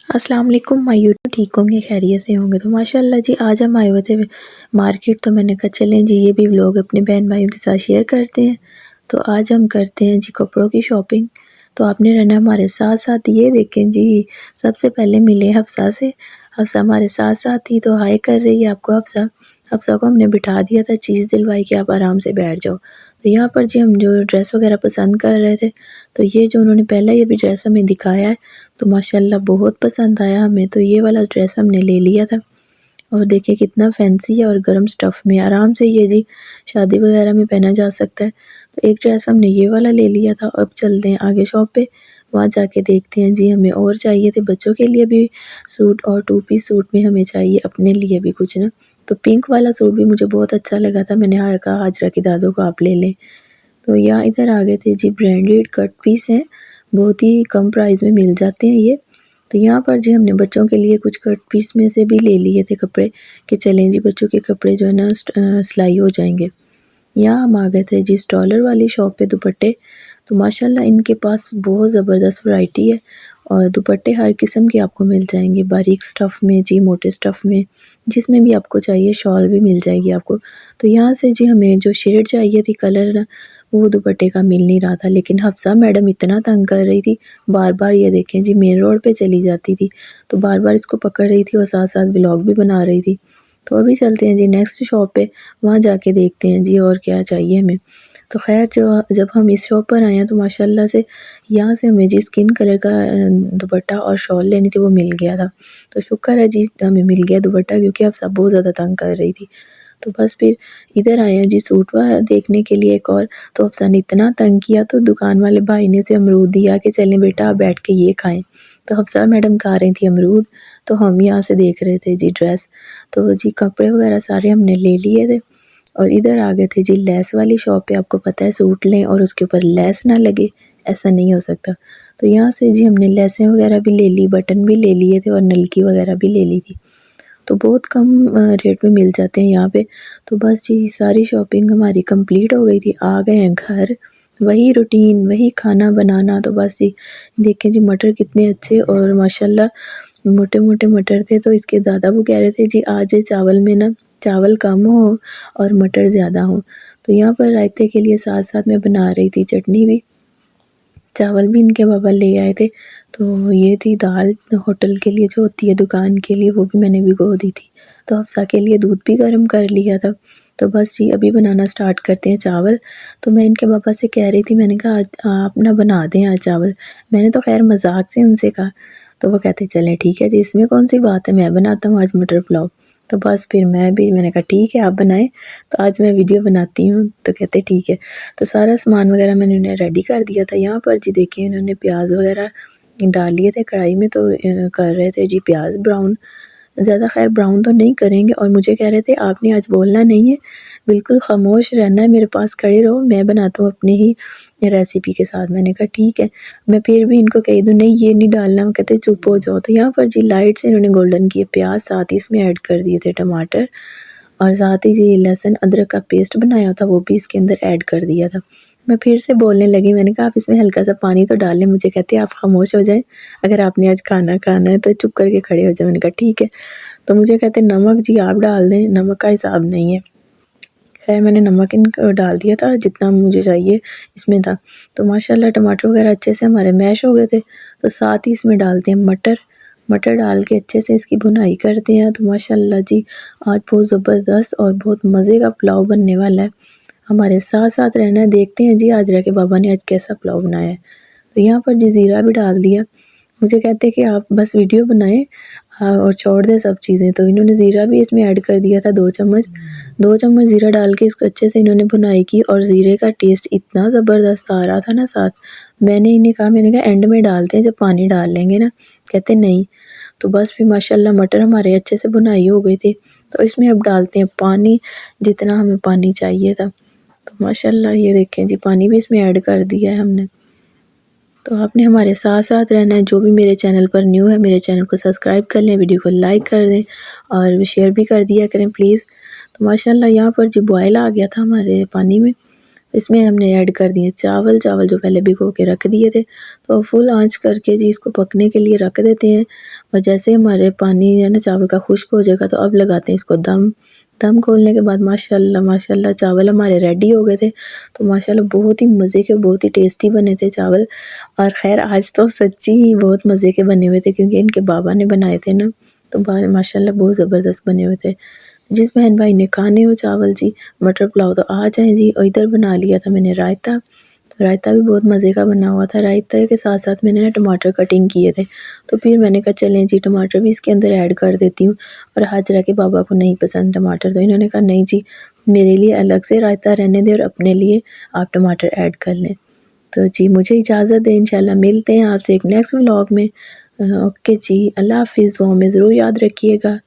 अस्सलाम वालेकुम my YouTube ठीक होंगे खैरियत से होंगे तो माशाल्लाह जी आज हम आए हुए थे मार्केट। तो मैंने कहा चलें जी ये भी व्लॉग अपने बहन भाइयों के साथ शेयर करते हैं। तो आज हम करते हैं जी कपड़ों की शॉपिंग। तो आपने रहना हमारे साथ साथ। ये देखें जी सबसे पहले मिले हफ्सा से। हफ्सा हमारे साथ साथ थी तो हाय कर रही है आपको हफ्सा। हफ्सा को हमने बिठा दिया था, चीज़ दिलवाई कि आप आराम से बैठ जाओ। तो यहाँ पर जी हम जो ड्रेस वगैरह पसंद कर रहे थे, तो ये जो उन्होंने पहले ये भी ड्रेस हमें दिखाया है तो माशाल्लाह बहुत पसंद आया हमें। तो ये वाला ड्रेस हमने ले लिया था और देखिए कितना फैंसी है और गर्म स्टफ़ में आराम से ये जी शादी वगैरह में पहना जा सकता है। तो एक ड्रेस हमने ये वाला ले लिया था। अब चलते हैं आगे शॉप पे, वहाँ जाके देखते हैं जी हमें और चाहिए थे बच्चों के लिए भी सूट और 2 पीस सूट में हमें चाहिए अपने लिए भी कुछ ना। तो पिंक वाला सूट भी मुझे बहुत अच्छा लगा था, मैंने कहा हाजरा की दादों को आप ले लें। तो यहाँ इधर आ गए थे जी ब्रांडेड कट पीस हैं, बहुत ही कम प्राइस में मिल जाते हैं ये। तो यहाँ पर जी हमने बच्चों के लिए कुछ कट पीस में से भी ले लिए थे कपड़े कि चलें जी बच्चों के कपड़े जो है ना सिलाई हो जाएंगे। यहाँ हम आ गए थे जी स्टॉलर वाली शॉप पे दुपट्टे। तो माशाल्लाह इनके पास बहुत ज़बरदस्त वैरायटी है और दुपट्टे हर किस्म के आपको मिल जाएंगे, बारीक स्टफ़ में जी, मोटे स्टफ़ में, जिसमें भी आपको चाहिए। शॉल भी मिल जाएगी आपको। तो यहाँ से जी हमें जो शेड चाहिए थी कलर ना, वो दुपट्टे का मिल नहीं रहा था, लेकिन हफ्सा मैडम इतना तंग कर रही थी, बार बार ये देखें जी मेन रोड पे चली जाती थी तो बार बार इसको पकड़ रही थी और साथ साथ व्लॉग भी बना रही थी। तो अभी चलते हैं जी नेक्स्ट शॉप पे, वहाँ जाके देखते हैं जी और क्या चाहिए हमें। तो खैर जब हम इस शॉप पर आए हैं तो माशाल्लाह से यहाँ से हमें जी स्किन कलर का दुपट्टा और शॉल लेनी थी, वो मिल गया था। तो शुक्र है जी हमें मिल गया दुपट्टा, क्योंकि अब सब बहुत ज़्यादा तंग कर रही थी। तो बस फिर इधर आए हैं जी सूट देखने के लिए एक और। तो अफसा ने इतना तंग किया तो दुकान वाले भाई ने से अमरूद दिया कि चलें बेटा आप बैठ के ये खाएं। तो हफ्सा मैडम खा रही थी अमरूद, तो हम यहाँ से देख रहे थे जी ड्रेस। तो जी कपड़े वगैरह सारे हमने ले लिए थे और इधर आ गए थे जी लेस वाली शॉप पे। आपको पता है सूट लें और उसके ऊपर लेस ना लगे, ऐसा नहीं हो सकता। तो यहाँ से जी हमने लेसें वगैरह भी ले ली, बटन भी ले लिए थे और नलकी वगैरह भी ले ली थी। तो बहुत कम रेट में मिल जाते हैं यहाँ पे। तो बस जी सारी शॉपिंग हमारी कंप्लीट हो गई थी, आ गए हैं घर। वही रूटीन, वही खाना बनाना। तो बस जी देखें जी मटर कितने अच्छे और माशाल्लाह मोटे मोटे मटर थे। तो इसके दादा वो कह रहे थे जी आज चावल में ना चावल कम हो और मटर ज़्यादा हो। तो यहाँ पर रायते के लिए साथ साथ मैं बना रही थी चटनी भी, चावल भी इनके पापा ले आए थे। तो ये थी दाल होटल के लिए जो होती है दुकान के लिए, वो भी मैंने भिगो दी थी। तो हफ्सा के लिए दूध भी गर्म कर लिया था। तो बस जी अभी बनाना स्टार्ट करते हैं चावल। तो मैं इनके पापा से कह रही थी, मैंने कहा आज आप ना बना दें आज चावल। मैंने तो खैर मजाक से उनसे कहा। तो वो कहते चलें ठीक है जी, इसमें कौन सी बात है, मैं बनाता हूँ आज मटर पुलाव। तो बस फिर मैंने कहा ठीक है आप बनाएं, तो आज मैं वीडियो बनाती हूँ। तो कहते ठीक है। तो सारा सामान वगैरह मैंने उन्हें रेडी कर दिया था। यहाँ पर जी देखिए इन्होंने प्याज वगैरह डाल लिए थे कढ़ाई में। तो कर रहे थे जी प्याज ब्राउन, ज़्यादा खैर ब्राउन तो नहीं करेंगे। और मुझे कह रहे थे आपने आज बोलना नहीं है, बिल्कुल खामोश रहना है, मेरे पास खड़े रहो, मैं बनाता हूँ अपनी ही रेसिपी के साथ। मैंने कहा ठीक है। मैं फिर भी इनको कह दूँ नहीं ये नहीं डालना, वो कहते चुप हो जाओ। तो यहाँ पर जी लाइट से इन्होंने गोल्डन किए प्याज, साथ ही इसमें ऐड कर दिए थे टमाटर और साथ ही जी लहसुन अदरक का पेस्ट बनाया था वो भी इसके अंदर ऐड कर दिया था। मैं फिर से बोलने लगी, मैंने कहा आप इसमें हल्का सा पानी तो डाल लें। मुझे कहते आप खामोश हो जाएं, अगर आपने आज खाना खाना है तो चुप करके खड़े हो जाए। मैंने कहा ठीक है। तो मुझे कहते नमक जी आप डाल दें, नमक का हिसाब नहीं है। खैर मैंने नमक इनको डाल दिया था जितना मुझे चाहिए इसमें था। तो माशाल्लाह टमाटर वगैरह अच्छे से हमारे मैश हो गए थे। तो साथ ही इसमें डालते हैं मटर, मटर डाल के अच्छे से इसकी भुनाई करते हैं। तो माशाल्लाह जी आज बहुत ज़बरदस्त और बहुत मज़े का पुलाव बनने वाला है। हमारे साथ साथ रहना है, देखते हैं जी हाजरा के बाबा ने आज कैसा पुलाव बनाया है। तो यहाँ पर जी ज़ीरा भी डाल दिया। मुझे कहते हैं कि आप बस वीडियो बनाएं और छोड़ दें सब चीज़ें। तो इन्होंने ज़ीरा भी इसमें ऐड कर दिया था 2 चम्मच। 2 चम्मच ज़ीरा डाल के इसको अच्छे से इन्होंने भुनाई की और ज़ीरे का टेस्ट इतना ज़बरदस्त आ रहा था ना साथ। मैंने कहा एंड में डालते हैं जब पानी डाल लेंगे ना, कहते नहीं। तो बस फिर माशाल्लाह मटर हमारे अच्छे से भुनाई हो गई थी। तो इसमें अब डालते हैं पानी, जितना हमें पानी चाहिए था। तो माशाल्लाह ये देखें जी पानी भी इसमें ऐड कर दिया है हमने। तो आपने हमारे साथ साथ रहना है। जो भी मेरे चैनल पर न्यू है मेरे चैनल को सब्सक्राइब कर लें, वीडियो को लाइक कर दें और शेयर भी कर दिया करें प्लीज़। तो माशाल्लाह यहाँ पर जी बॉयल आ गया था हमारे पानी में। इसमें हमने ऐड कर दिए चावल जो पहले भिगो के रख दिए थे। तो फुल आंच करके जी इसको पकने के लिए रख देते हैं। और जैसे हमारे पानी है ना चावल का खुश्क हो जाएगा तो अब लगाते हैं इसको दम खोलने के बाद माशाल्लाह चावल हमारे रेडी हो गए थे। तो माशाल्लाह बहुत ही मज़े के, बहुत ही टेस्टी बने थे चावल। और खैर आज तो सच्ची ही बहुत मज़े के बने हुए थे क्योंकि इनके बाबा ने बनाए थे ना, तो माशाल्लाह बहुत ज़बरदस्त बने हुए थे। जिस बहन भाई ने खाने हो चावल जी मटर पुलाव तो आ जाएं जी। और इधर बना लिया था मैंने रायता, तो रायता भी बहुत मज़े का बना हुआ था। रायते के साथ साथ मैंने ना टमाटर कटिंग किए थे, तो फिर मैंने कहा चलें जी टमाटर भी इसके अंदर ऐड कर देती हूँ। और हाजरा के बाबा को नहीं पसंद टमाटर, तो इन्होंने कहा नहीं जी मेरे लिए अलग से रायता रहने दें और अपने लिए आप टमाटर ऐड कर लें। तो जी मुझे इजाज़त दें, इंशाल्लाह मिलते हैं आपसे एक नेक्स्ट व्लॉग में। ओके जी, अल्लाह हाफिज़, दुआ में ज़रूर याद रखिएगा।